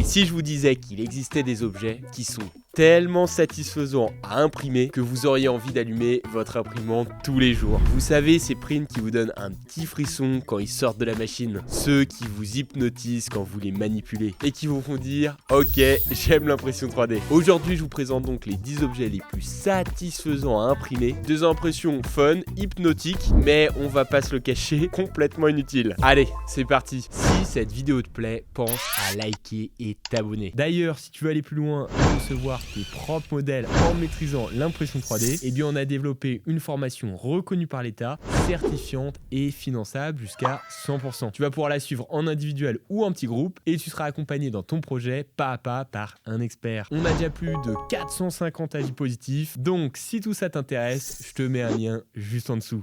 Et si je vous disais qu'il existait des objets qui sont tellement satisfaisants à imprimer que vous auriez envie d'allumer votre imprimante tous les jours. Vous savez, ces prints qui vous donnent un petit frisson quand ils sortent de la machine, ceux qui vous hypnotisent quand vous les manipulez et qui vous font dire « Ok, j'aime l'impression 3D ». Aujourd'hui, je vous présente donc les 10 objets les plus satisfaisants à imprimer, des impressions fun, hypnotiques, mais on va pas se le cacher, complètement inutiles. Allez, c'est parti. Si cette vidéo te plaît, pense à liker et t'abonner. D'ailleurs, si tu veux aller plus loin et recevoir tes propres modèles en maîtrisant l'impression 3D, eh bien on a développé une formation reconnue par l'État, certifiante et finançable jusqu'à 100%. Tu vas pouvoir la suivre en individuel ou en petit groupe et tu seras accompagné dans ton projet pas à pas par un expert. On a déjà plus de 450 avis positifs, donc si tout ça t'intéresse, je te mets un lien juste en dessous.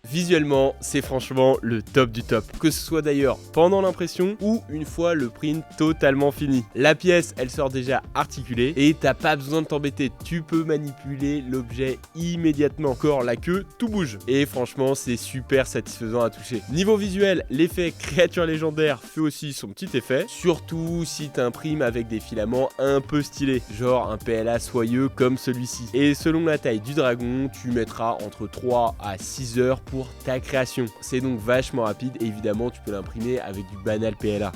Visuellement, c'est franchement le top du top. Que ce soit d'ailleurs pendant l'impression ou une fois le print totalement fini. La pièce, elle sort déjà articulée et t'as pas besoin de t'embêter. Tu peux manipuler l'objet immédiatement. Encore la queue, tout bouge. Et franchement, c'est super satisfaisant à toucher. Niveau visuel, l'effet créature légendaire fait aussi son petit effet. Surtout si t'imprimes avec des filaments un peu stylés. Genre un PLA soyeux comme celui-ci. Et selon la taille du dragon, tu mettras entre 3 à 6 heures pour ta création. C'est donc vachement rapide et évidemment tu peux l'imprimer avec du banal PLA.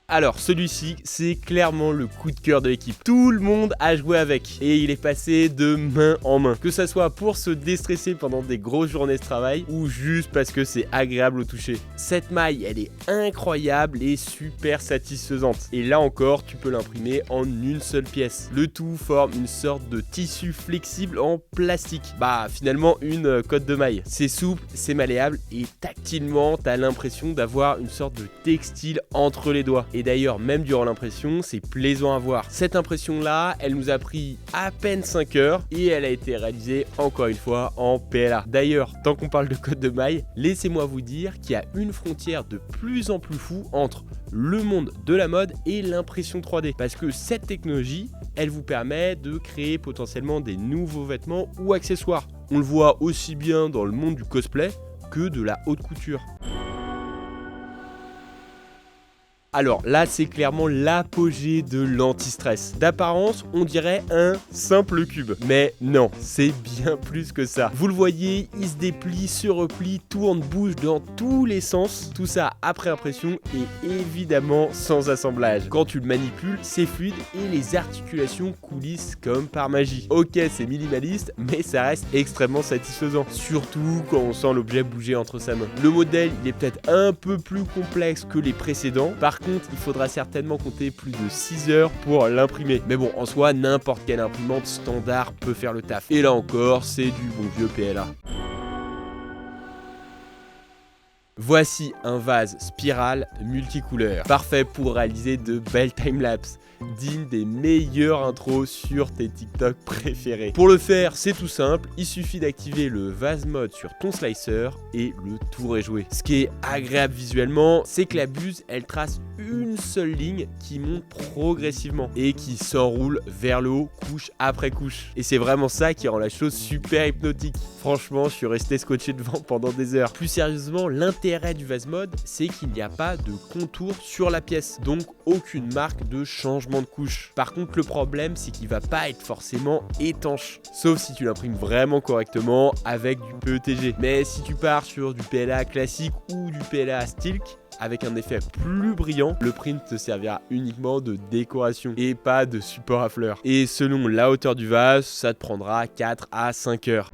Alors celui-ci, c'est clairement le coup de cœur de l'équipe. Tout le monde a joué avec et il est passé de main en main. Que ça soit pour se déstresser pendant des grosses journées de travail ou juste parce que c'est agréable au toucher. Cette maille, elle est incroyable et super satisfaisante. Et là encore, tu peux l'imprimer en une seule pièce. Le tout forme une sorte de tissu flexible en plastique. Bah finalement une cotte de maille. C'est souple, c'est malléable et tactilement, t'as l'impression d'avoir une sorte de textile entre les doigts. Et d'ailleurs, même durant l'impression, c'est plaisant à voir. Cette impression-là, elle nous a pris à peine 5 heures et elle a été réalisée, encore une fois, en PLA. D'ailleurs, tant qu'on parle de code de maille, laissez-moi vous dire qu'il y a une frontière de plus en plus floue entre le monde de la mode et l'impression 3D. Parce que cette technologie, elle vous permet de créer potentiellement des nouveaux vêtements ou accessoires. On le voit aussi bien dans le monde du cosplay que de la haute couture. Alors là, c'est clairement l'apogée de l'anti-stress. D'apparence, on dirait un simple cube. Mais non, c'est bien plus que ça. Vous le voyez, il se déplie, se replie, tourne, bouge dans tous les sens. Tout ça après impression et évidemment sans assemblage. Quand tu le manipules, c'est fluide et les articulations coulissent comme par magie. Ok, c'est minimaliste, mais ça reste extrêmement satisfaisant. Surtout quand on sent l'objet bouger entre sa main. Le modèle, il est peut-être un peu plus complexe que les précédents. Par contre, il faudra certainement compter plus de 6 heures pour l'imprimer. Mais bon, en soi, n'importe quelle imprimante standard peut faire le taf. Et là encore, c'est du bon vieux PLA. Voici un vase spirale multicouleur, parfait pour réaliser de belles timelapses, digne des meilleures intros sur tes TikTok préférés. Pour le faire, c'est tout simple, il suffit d'activer le vase mode sur ton slicer et le tour est joué. Ce qui est agréable visuellement, c'est que la buse, elle trace une seule ligne qui monte progressivement et qui s'enroule vers le haut, couche après couche. Et c'est vraiment ça qui rend la chose super hypnotique. Franchement, je suis resté scotché devant pendant des heures. Plus sérieusement, l'intérêt du vase mode, c'est qu'il n'y a pas de contour sur la pièce, donc aucune marque de changement de couche. Par contre, le problème, c'est qu'il va pas être forcément étanche, sauf si tu l'imprimes vraiment correctement avec du PETG. Mais si tu pars sur du PLA classique ou du PLA Stilk, avec un effet plus brillant, le print te servira uniquement de décoration et pas de support à fleurs. Et selon la hauteur du vase, ça te prendra 4 à 5 heures.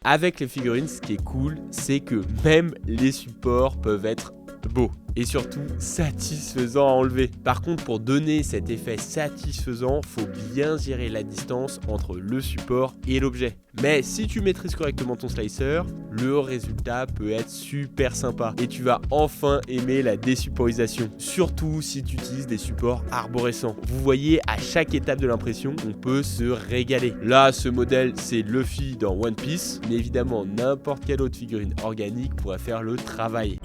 Avec les figurines, ce qui est cool, c'est que même les supports peuvent être beaux et surtout satisfaisants à enlever. Par contre, pour donner cet effet satisfaisant, faut bien gérer la distance entre le support et l'objet. Mais si tu maîtrises correctement ton slicer, le résultat peut être super sympa et tu vas enfin aimer la désupporisation. Surtout si tu utilises des supports arborescents. Vous voyez, à chaque étape de l'impression, on peut se régaler. Là, ce modèle, c'est Luffy dans One Piece, mais évidemment, n'importe quelle autre figurine organique pourrait faire le travail.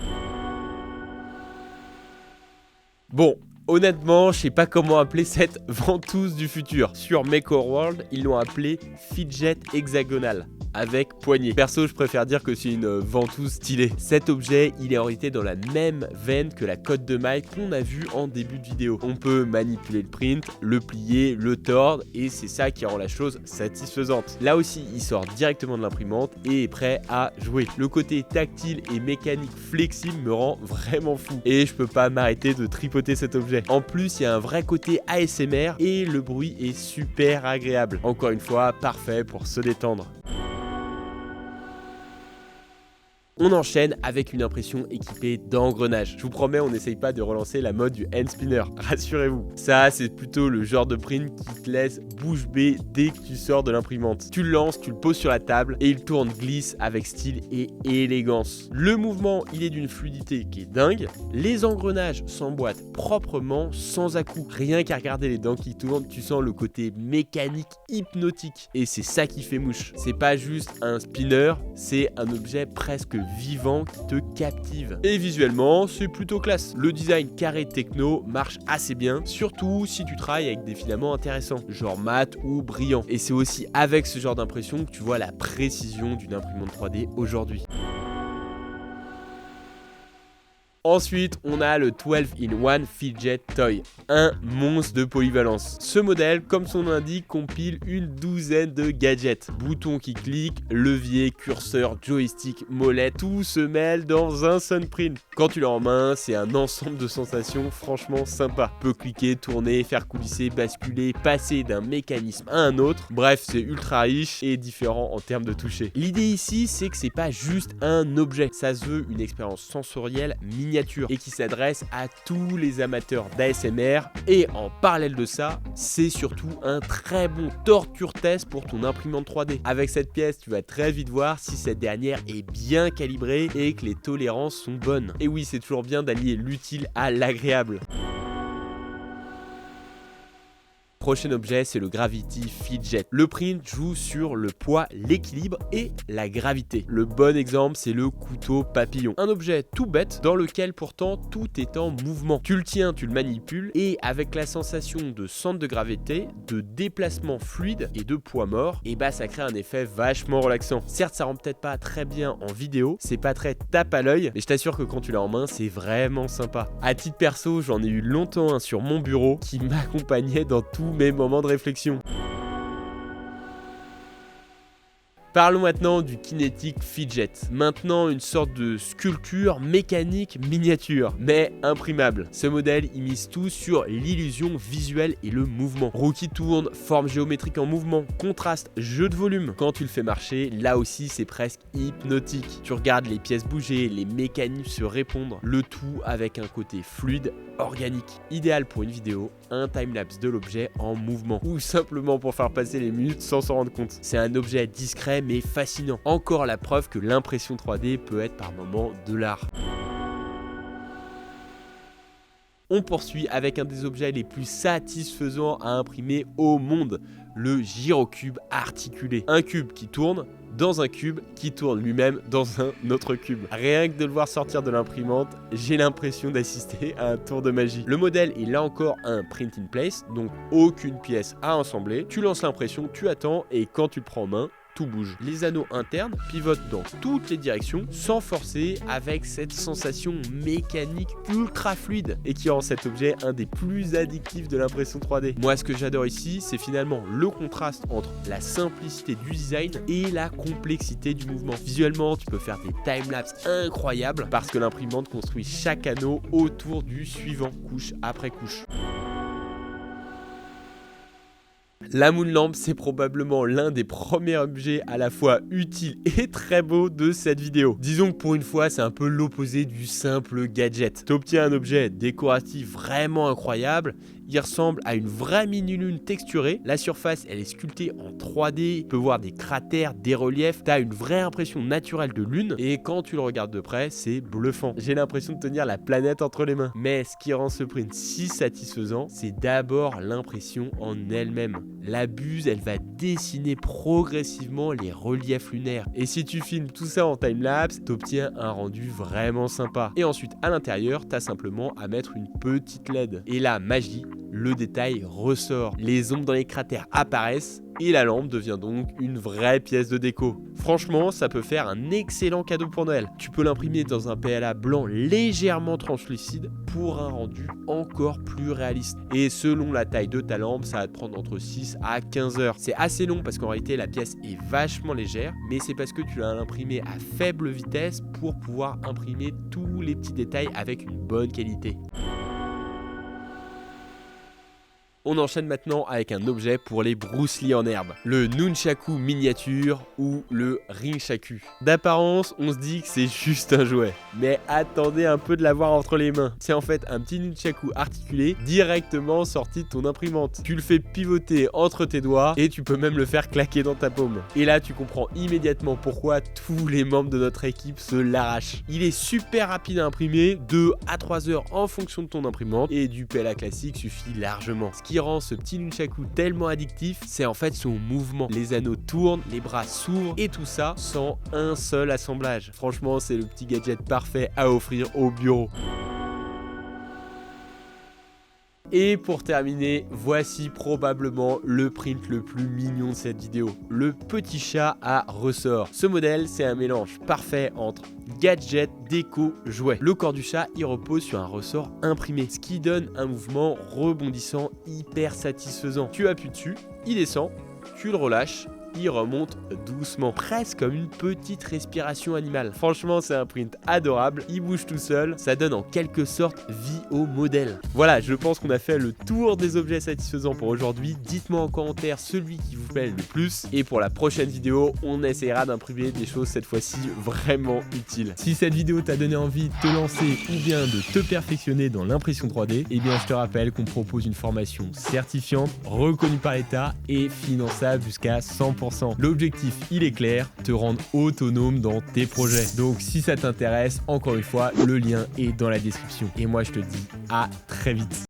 Bon, Honnêtement, je sais pas comment appeler cette ventouse du futur. Sur MakeOverWorld, ils l'ont appelée Fidget Hexagonal, avec poignée. Perso, je préfère dire que c'est une ventouse stylée. Cet objet, il est orienté dans la même veine que la cotte de maille qu'on a vu en début de vidéo. On peut manipuler le print, le plier, le tordre, et c'est ça qui rend la chose satisfaisante. Là aussi, il sort directement de l'imprimante et est prêt à jouer. Le côté tactile et mécanique flexible me rend vraiment fou. Et je peux pas m'arrêter de tripoter cet objet. En plus, il y a un vrai côté ASMR et le bruit est super agréable. Encore une fois, parfait pour se détendre. On enchaîne avec une impression équipée d'engrenages. Je vous promets, on n'essaye pas de relancer la mode du hand spinner, rassurez-vous. Ça, c'est plutôt le genre de print qui te laisse bouche bée dès que tu sors de l'imprimante. Tu le lances, tu le poses sur la table et il tourne glisse avec style et élégance. Le mouvement, il est d'une fluidité qui est dingue. Les engrenages s'emboîtent proprement, sans à-coups. Rien qu'à regarder les dents qui tournent, tu sens le côté mécanique hypnotique. Et c'est ça qui fait mouche. C'est pas juste un spinner, c'est un objet presque vivant qui te captive. Et visuellement, c'est plutôt classe. Le design carré techno marche assez bien, surtout si tu travailles avec des filaments intéressants, genre mat ou brillant. Et c'est aussi avec ce genre d'impression que tu vois la précision d'une imprimante 3D aujourd'hui. Ensuite, on a le 12-in-1 Fidget Toy, un monstre de polyvalence. Ce modèle, comme son nom l'indique, compile une douzaine de gadgets. Boutons qui cliquent, levier, curseur, joystick, molette, tout se mêle dans un seul print. Quand tu l'as en main, c'est un ensemble de sensations franchement sympa. Peut cliquer, tourner, faire coulisser, basculer, passer d'un mécanisme à un autre. Bref, c'est ultra riche et différent en termes de toucher. L'idée ici, c'est que c'est pas juste un objet. Ça se veut une expérience sensorielle miniature et qui s'adresse à tous les amateurs d'ASMR. Et en parallèle de ça, c'est surtout un très bon torture test pour ton imprimante 3D. Avec cette pièce, tu vas très vite voir si cette dernière est bien calibrée et que les tolérances sont bonnes. Et oui, c'est toujours bien d'allier l'utile à l'agréable. Prochain objet, c'est le Gravity Fidget. Le print joue sur le poids, l'équilibre et la gravité. Le bon exemple, c'est le couteau papillon. Un objet tout bête dans lequel pourtant tout est en mouvement. Tu le tiens, tu le manipules et avec la sensation de centre de gravité, de déplacement fluide et de poids mort, et bah ça crée un effet vachement relaxant. Certes, ça rend peut-être pas très bien en vidéo, c'est pas très tape à l'œil, mais je t'assure que quand tu l'as en main, c'est vraiment sympa. À titre perso, j'en ai eu longtemps un sur mon bureau qui m'accompagnait dans tous mes moments de réflexion. Parlons maintenant du Kinetic Fidget. Maintenant une sorte de sculpture mécanique miniature, mais imprimable. Ce modèle il mise tout sur l'illusion visuelle et le mouvement. Roue qui tourne, forme géométrique en mouvement, contraste, jeu de volume. Quand tu le fais marcher, là aussi c'est presque hypnotique. Tu regardes les pièces bouger, les mécanismes se répondre, le tout avec un côté fluide, organique. Idéal pour une vidéo, un timelapse de l'objet en mouvement ou simplement pour faire passer les minutes sans s'en rendre compte. C'est un objet discret mais fascinant. Encore la preuve que l'impression 3D peut être par moments de l'art. On poursuit avec un des objets les plus satisfaisants à imprimer au monde, le gyrocube articulé. Un cube qui tourne dans un cube qui tourne lui-même dans un autre cube. Rien que de le voir sortir de l'imprimante, j'ai l'impression d'assister à un tour de magie. Le modèle est là encore un print in place, donc aucune pièce à assembler. Tu lances l'impression, tu attends et quand tu le prends en main, tout bouge. Les anneaux internes pivotent dans toutes les directions sans forcer, avec cette sensation mécanique ultra fluide et qui rend cet objet un des plus addictifs de l'impression 3D. Moi ce que j'adore ici, c'est finalement le contraste entre la simplicité du design et la complexité du mouvement. Visuellement, tu peux faire des timelapses incroyables parce que l'imprimante construit chaque anneau autour du suivant, couche après couche. La Moon Lamp, c'est probablement l'un des premiers objets à la fois utiles et très beaux de cette vidéo. Disons que pour une fois, c'est un peu l'opposé du simple gadget. Tu obtiens un objet décoratif vraiment incroyable il ressemble à une vraie mini-lune texturée. La surface, elle est sculptée en 3D, tu peux voir des cratères, des reliefs, tu as une vraie impression naturelle de lune et quand tu le regardes de près, c'est bluffant. J'ai l'impression de tenir la planète entre les mains. Mais ce qui rend ce print si satisfaisant, c'est d'abord l'impression en elle-même. La buse, elle va dessiner progressivement les reliefs lunaires. Et si tu filmes tout ça en timelapse, tu obtiens un rendu vraiment sympa. Et ensuite, à l'intérieur, tu as simplement à mettre une petite LED. Et là, magie, le détail ressort. Les ombres dans les cratères apparaissent et la lampe devient donc une vraie pièce de déco. Franchement, ça peut faire un excellent cadeau pour Noël. Tu peux l'imprimer dans un PLA blanc légèrement translucide pour un rendu encore plus réaliste. Et selon la taille de ta lampe, ça va te prendre entre 6 à 15 heures. C'est assez long parce qu'en réalité, la pièce est vachement légère, mais c'est parce que tu l'as imprimée à faible vitesse pour pouvoir imprimer tous les petits détails avec une bonne qualité. On enchaîne maintenant avec un objet pour les Bruce Lee en herbe, le nunchaku miniature ou le rinchaku. D'apparence, on se dit que c'est juste un jouet, mais attendez un peu de l'avoir entre les mains. C'est en fait un petit nunchaku articulé directement sorti de ton imprimante. Tu le fais pivoter entre tes doigts et tu peux même le faire claquer dans ta paume. Et là, tu comprends immédiatement pourquoi tous les membres de notre équipe se l'arrachent. Il est super rapide à imprimer, 2 à 3 heures en fonction de ton imprimante et du PLA classique suffit largement. Ce qui rend ce petit nunchaku tellement addictif, c'est en fait son mouvement. Les anneaux tournent, les bras s'ouvrent et tout ça sans un seul assemblage. Franchement, c'est le petit gadget parfait à offrir au bureau. Et pour terminer, voici probablement le print le plus mignon de cette vidéo, le petit chat à ressort. Ce modèle, c'est un mélange parfait entre gadget, déco, jouet. Le corps du chat, il repose sur un ressort imprimé, ce qui donne un mouvement rebondissant hyper satisfaisant. Tu appuies dessus, il descend, tu le relâches, il remonte doucement, presque comme une petite respiration animale. Franchement, c'est un print adorable, il bouge tout seul, ça donne en quelque sorte vie au modèle. Voilà, je pense qu'on a fait le tour des objets satisfaisants pour aujourd'hui. Dites-moi en commentaire celui qui vous plaît le plus et pour la prochaine vidéo, on essaiera d'imprimer des choses cette fois-ci vraiment utiles. Si cette vidéo t'a donné envie de te lancer ou bien de te perfectionner dans l'impression 3D, eh bien je te rappelle qu'on propose une formation certifiante, reconnue par l'État et finançable jusqu'à 100%. L'objectif, il est clair, te rendre autonome dans tes projets. Donc si ça t'intéresse, encore une fois, le lien est dans la description. Et moi je te dis à très vite.